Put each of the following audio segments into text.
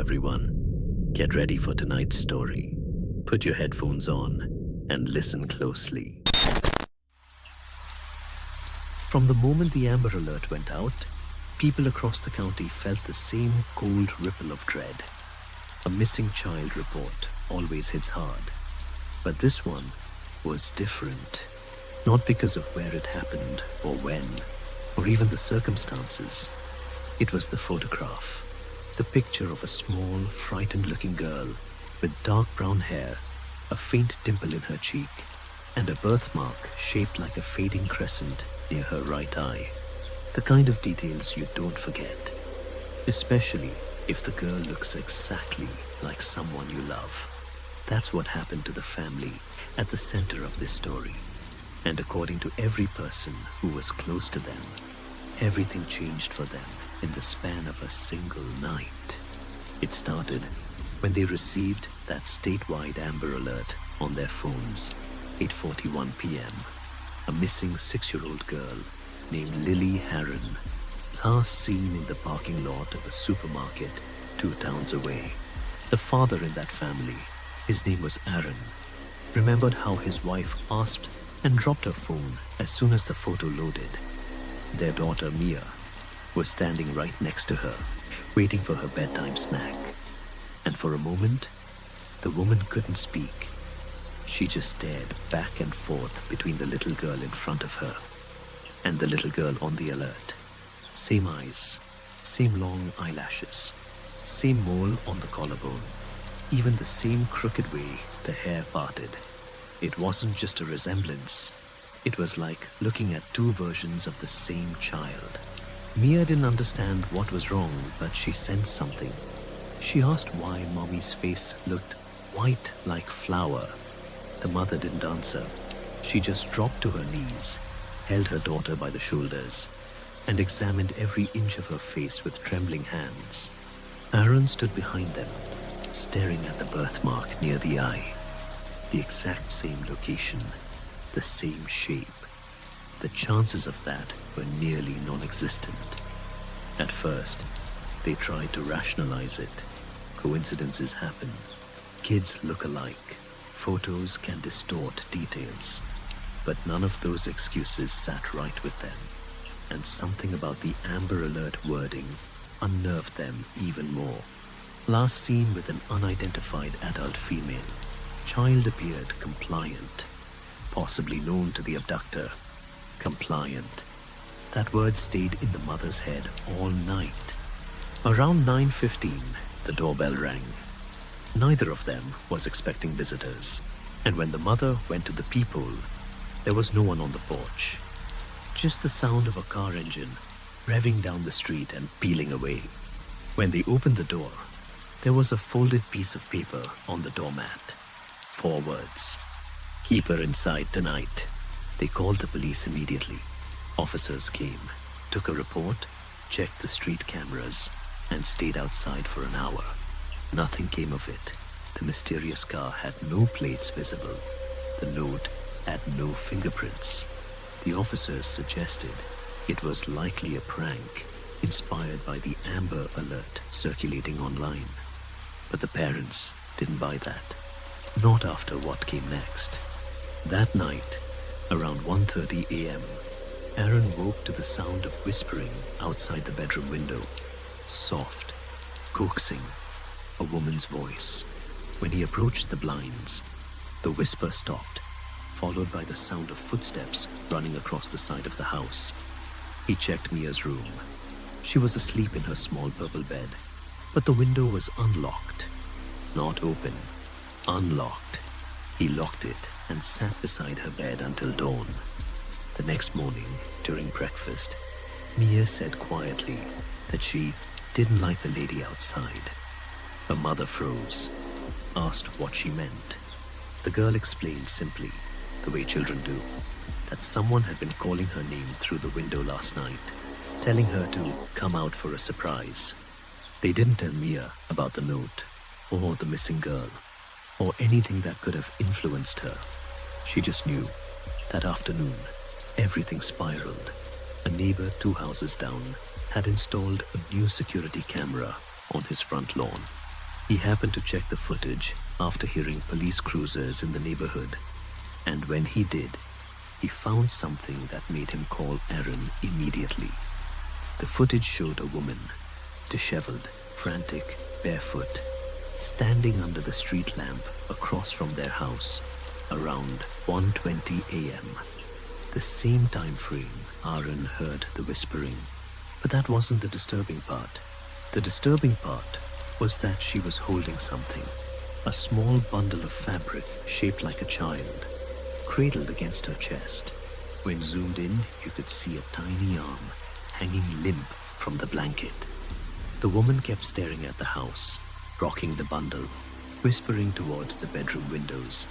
everyone. Get ready for tonight's story. Put your headphones on and listen closely. From the moment the Amber Alert went out, people across the county felt the same cold ripple of dread. A missing child report always hits hard, but this one was different. Not because of where it happened or when, or even the circumstances. It was the photograph. The picture of a small, frightened-looking girl with dark brown hair, a faint dimple in her cheek, and a birthmark shaped like a fading crescent near her right eye. The kind of details you don't forget, especially if the girl looks exactly like someone you love. That's what happened to the family at the center of this story. And according to every person who was close to them, everything changed for them in the span of a single night. It started when they received that statewide Amber Alert on their phones, 8:41 p.m. A missing 6-year-old girl named Lily Harron, last seen in the parking lot of a supermarket 2 towns away. The father in that family, his name was Aaron, remembered how his wife asked and dropped her phone as soon as the photo loaded. Their daughter Mia was standing right next to her, waiting for her bedtime snack. And for a moment, the woman couldn't speak. She just stared back and forth between the little girl in front of her and the little girl on the alert. Same eyes, same long eyelashes, same mole on the collarbone, even the same crooked way the hair parted. It wasn't just a resemblance. It was like looking at 2 versions of the same child. Mia didn't understand what was wrong, but she sensed something. She asked why Mommy's face looked white like flour. The mother didn't answer. She just dropped to her knees, held her daughter by the shoulders, and examined every inch of her face with trembling hands. Aaron stood behind them, staring at the birthmark near the eye. The exact same location, the same shape. The chances of that were nearly non-existent. At first, they tried to rationalize it. Coincidences happen. Kids look alike. Photos can distort details. But none of those excuses sat right with them. And something about the Amber Alert wording unnerved them even more. Last seen with an unidentified adult female. Child appeared compliant, possibly known to the abductor. Compliant. That word stayed in the mother's head all night. Around 9:15, the doorbell rang. Neither of them was expecting visitors, and when the mother went to the peephole, there was no one on the porch. Just the sound of a car engine revving down the street and peeling away. When they opened the door, there was a folded piece of paper on the doormat. 4 words. "Keep her inside tonight." They called the police immediately. Officers came, took a report, checked the street cameras, and stayed outside for an hour. Nothing came of it. The mysterious car had no plates visible. The note had no fingerprints. The officers suggested it was likely a prank inspired by the Amber Alert circulating online. But the parents didn't buy that. Not after what came next. That night, around 1:30 a.m., Aaron woke to the sound of whispering outside the bedroom window. Soft, coaxing, a woman's voice. When he approached the blinds, the whisper stopped, followed by the sound of footsteps running across the side of the house. He checked Mia's room. She was asleep in her small purple bed, but the window was unlocked. Not open, unlocked. He locked it and sat beside her bed until dawn. The next morning, during breakfast, Mia said quietly that she didn't like the lady outside. Her mother froze, asked what she meant. The girl explained simply, the way children do, that someone had been calling her name through the window last night, telling her to come out for a surprise. They didn't tell Mia about the note, or the missing girl, or anything that could have influenced her. She just knew that afternoon, everything spiraled. A neighbor 2 houses down had installed a new security camera on his front lawn. He happened to check the footage after hearing police cruisers in the neighborhood, and when he did, he found something that made him call Aaron immediately. The footage showed a woman, disheveled, frantic, barefoot, standing under the street lamp across from their house around 1:20 a.m. The same time frame Aaron heard the whispering. But that wasn't the disturbing part. The disturbing part was that she was holding something, a small bundle of fabric shaped like a child, cradled against her chest. When zoomed in, you could see a tiny arm hanging limp from the blanket. The woman kept staring at the house, rocking the bundle, whispering towards the bedroom windows.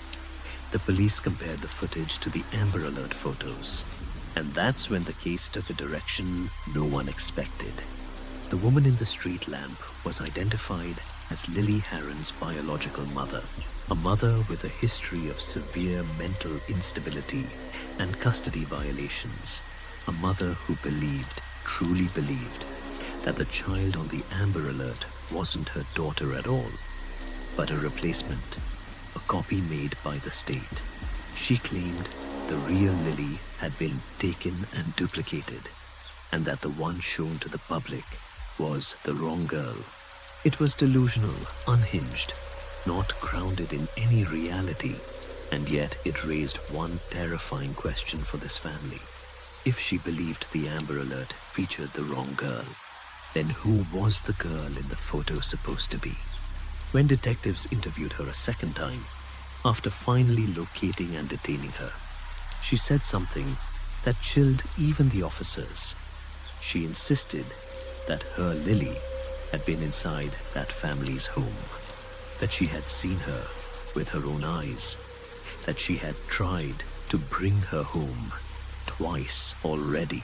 The police compared the footage to the Amber Alert photos, and that's when the case took a direction no one expected. The woman in the street lamp was identified as Lily Harron's biological mother, a mother with a history of severe mental instability and custody violations, a mother who believed, truly believed, that the child on the Amber Alert wasn't her daughter at all, but a replacement, a copy made by the state. She claimed the real Lily had been taken and duplicated, and that the one shown to the public was the wrong girl. It was delusional, unhinged, not grounded in any reality, and yet it raised one terrifying question for this family. If she believed the Amber Alert featured the wrong girl, then who was the girl in the photo supposed to be? When detectives interviewed her a second time, after finally locating and detaining her, she said something that chilled even the officers. She insisted that her Lily had been inside that family's home, that she had seen her with her own eyes, that she had tried to bring her home twice already.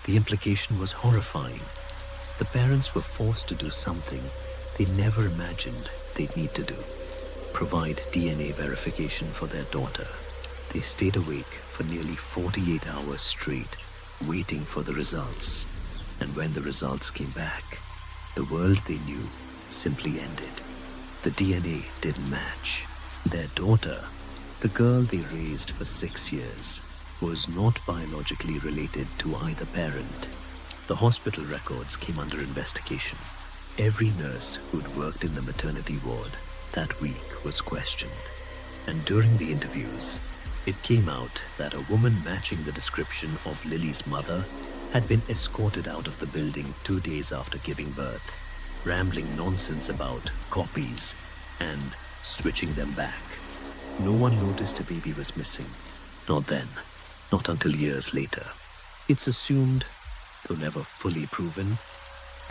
The implication was horrifying. The parents were forced to do something they never imagined they'd need to do: provide DNA verification for their daughter. They stayed awake for nearly 48 hours straight, waiting for the results. And when the results came back, the world they knew simply ended. The DNA didn't match. Their daughter, the girl they raised for 6 years, was not biologically related to either parent. The hospital records came under investigation. Every nurse who'd worked in the maternity ward that week was questioned. And during the interviews, it came out that a woman matching the description of Lily's mother had been escorted out of the building 2 days after giving birth, rambling nonsense about copies and switching them back. No one noticed a baby was missing. Not then, not until years later. It's assumed, though never fully proven,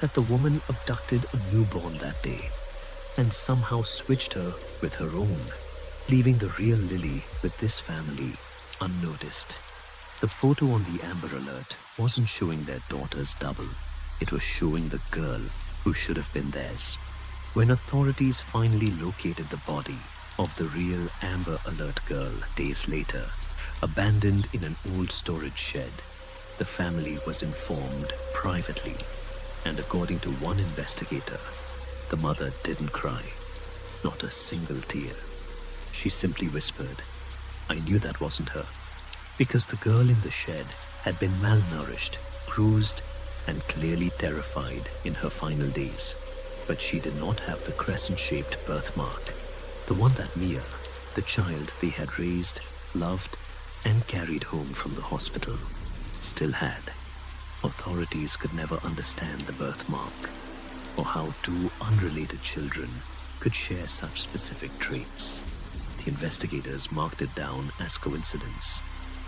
that the woman abducted a newborn that day and somehow switched her with her own, leaving the real Lily with this family unnoticed. The photo on the Amber Alert wasn't showing their daughter's double. It was showing the girl who should have been theirs. When authorities finally located the body of the real Amber Alert girl days later, abandoned in an old storage shed, the family was informed privately, and according to one investigator, the mother didn't cry, not a single tear. She simply whispered, "I knew that wasn't her," because the girl in the shed had been malnourished, bruised, and clearly terrified in her final days. But she did not have the crescent-shaped birthmark, the one that Mia, the child they had raised, loved, and carried home from the hospital, still had. Authorities could never understand the birthmark, or how two unrelated children could share such specific traits. The investigators marked it down as coincidence,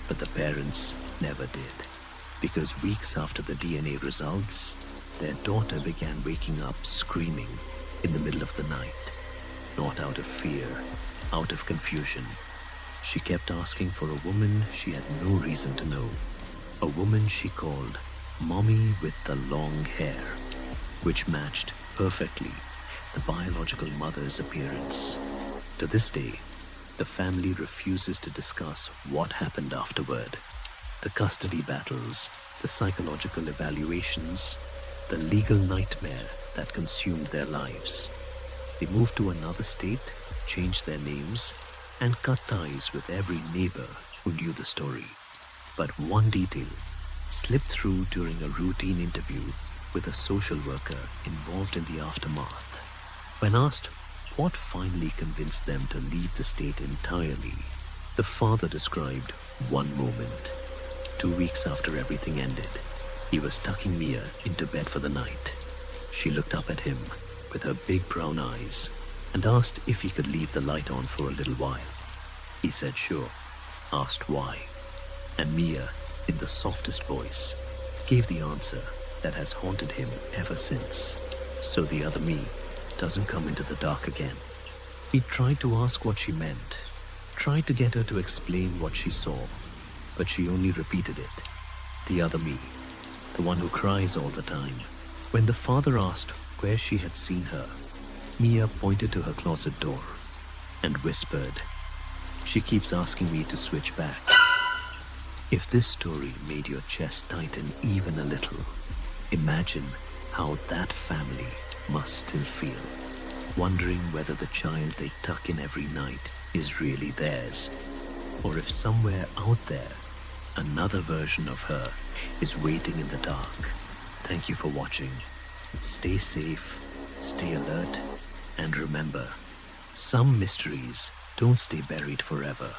but the parents never did, because weeks after the DNA results, their daughter began waking up screaming in the middle of the night, not out of fear, out of confusion. She kept asking for a woman she had no reason to know, a woman she called Mommy with the long hair, which matched perfectly the biological mother's appearance. To this day, the family refuses to discuss what happened afterward. The custody battles, the psychological evaluations, the legal nightmare that consumed their lives. They moved to another state, changed their names, and cut ties with every neighbor who knew the story. But one detail slipped through during a routine interview with a social worker involved in the aftermath. When asked what finally convinced them to leave the state entirely, the father described one moment. 2 weeks after everything ended, he was tucking Mia into bed for the night. She looked up at him with her big brown eyes and asked if he could leave the light on for a little while. He said sure, asked why, and Mia, in the softest voice, gave the answer that has haunted him ever since. So the other me doesn't come into the dark again. He tried to ask what she meant, tried to get her to explain what she saw, but she only repeated it. The other me, the one who cries all the time. When the father asked where she had seen her, Mia pointed to her closet door and whispered, "She keeps asking me to switch back." If this story made your chest tighten even a little, imagine how that family must still feel, wondering whether the child they tuck in every night is really theirs, or if somewhere out there, another version of her is waiting in the dark. Thank you for watching. Stay safe, stay alert, and remember, some mysteries don't stay buried forever.